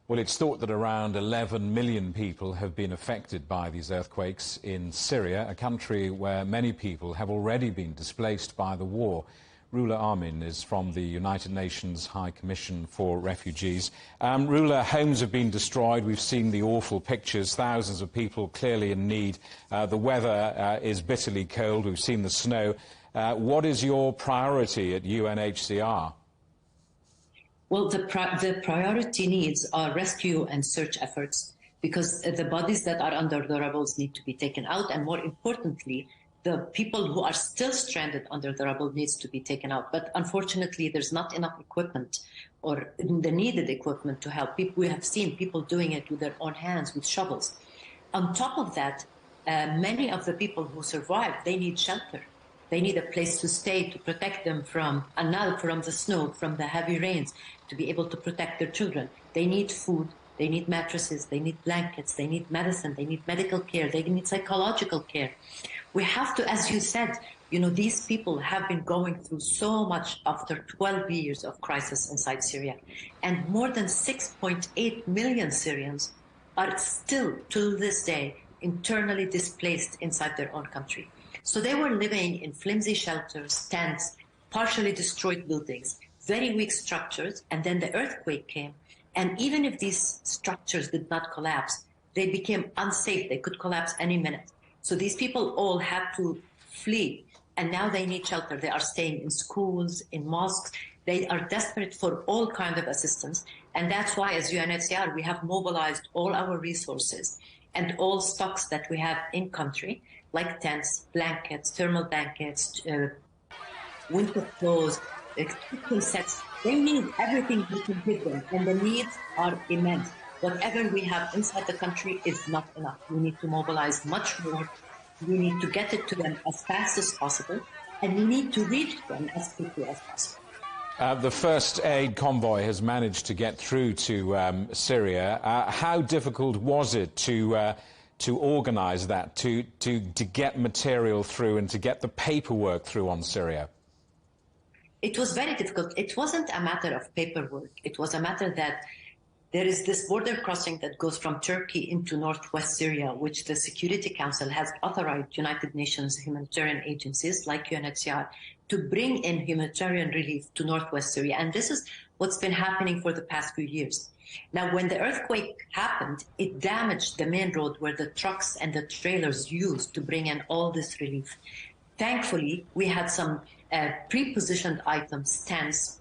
Well, it's thought that around 11 million people have been affected by these earthquakes in Syria, a country where many people have already been displaced by the war. Rula Amin is from the United Nations High Commission for Refugees. Rula, homes have been destroyed. We've seen the awful pictures, thousands of people clearly in need. The weather is bitterly cold. We've seen the snow. What is your priority at UNHCR? Well, the priority needs are rescue and search efforts, because the bodies that are under the rubble need to be taken out, and more importantly, the people who are still stranded under the rubble needs to be taken out. But unfortunately, there's not enough equipment or the needed equipment to help people. We have seen people doing it with their own hands, with shovels. On top of that, many of the people who survived, they need shelter. They need a place to stay to protect them from the snow, from the heavy rains, to be able to protect their children. They need food, they need mattresses, they need blankets, they need medicine, they need medical care, they need psychological care. We have to, as you said, these people have been going through so much after 12 years of crisis inside Syria. And more than 6.8 million Syrians are still, to this day, internally displaced inside their own country. So they were living in flimsy shelters, tents, partially destroyed buildings, very weak structures, and then the earthquake came. And even if these structures did not collapse, they became unsafe. They could collapse any minute. So these people all had to flee, and now they need shelter. They are staying in schools, in mosques. They are desperate for all kinds of assistance. And that's why, as UNHCR, we have mobilized all our resources and all stocks that we have in country, like tents, blankets, thermal blankets, winter clothes, kitchen sets. They need everything we can give them, and the needs are immense. Whatever we have inside the country is not enough. We need to mobilize much more. We need to get it to them as fast as possible, and we need to reach them as quickly as possible. The first aid convoy has managed to get through to Syria. How difficult was it to organise that, to get material through and to get the paperwork through on Syria? It was very difficult. It wasn't a matter of paperwork. It was a matter that there is this border crossing that goes from Turkey into northwest Syria, which the Security Council has authorized United Nations humanitarian agencies like UNHCR to bring in humanitarian relief to northwest Syria. And this is what's been happening for the past few years. Now, when the earthquake happened, it damaged the main road where the trucks and the trailers used to bring in all this relief. Thankfully, we had some pre-positioned items, tents,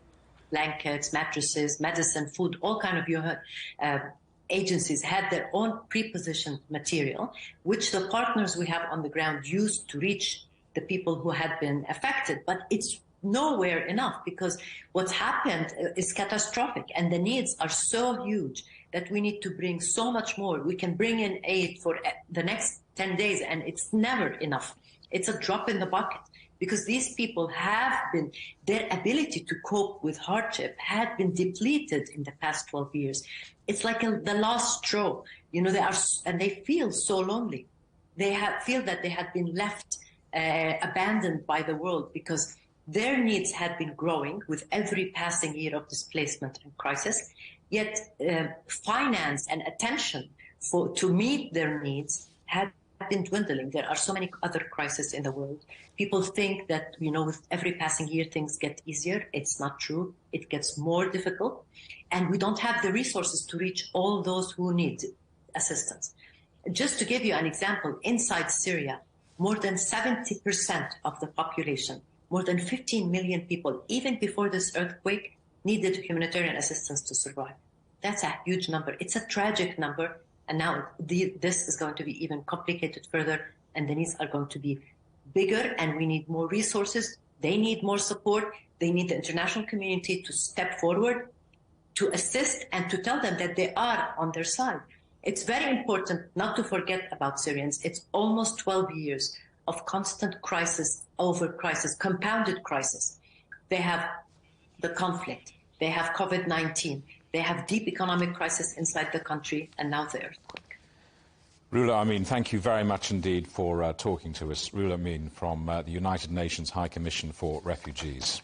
blankets, mattresses, medicine, food, all kind of agencies had their own pre-positioned material, which the partners we have on the ground used to reach the people who had been affected. But it's nowhere enough, because what's happened is catastrophic, and the needs are so huge that we need to bring so much more. We can bring in aid for the next 10 days, and it's never enough. It's a drop in the bucket, because these people have been, their ability to cope with hardship had been depleted in the past 12 years. It's like the last straw. And they feel so lonely. They feel that they had been left abandoned by the world, because their needs had been growing with every passing year of displacement and crisis. Yet finance and attention to meet their needs had been dwindling. There are so many other crises in the world. People think that, with every passing year, things get easier. It's not true. It gets more difficult. And we don't have the resources to reach all those who need assistance. Just to give you an example, inside Syria, more than 70% of the population, more than 15 million people, even before this earthquake, needed humanitarian assistance to survive. That's a huge number. It's a tragic number. And now this is going to be even complicated further, and the needs are going to be bigger, and we need more resources. They need more support. They need the international community to step forward, to assist, and to tell them that they are on their side. It's very important not to forget about Syrians. It's almost 12 years of constant crisis over crisis, compounded crisis. They have the conflict. They have COVID-19. They have deep economic crisis inside the country, and now the earthquake. Rula Amin, thank you very much indeed for talking to us. Rula Amin from the United Nations High Commission for Refugees.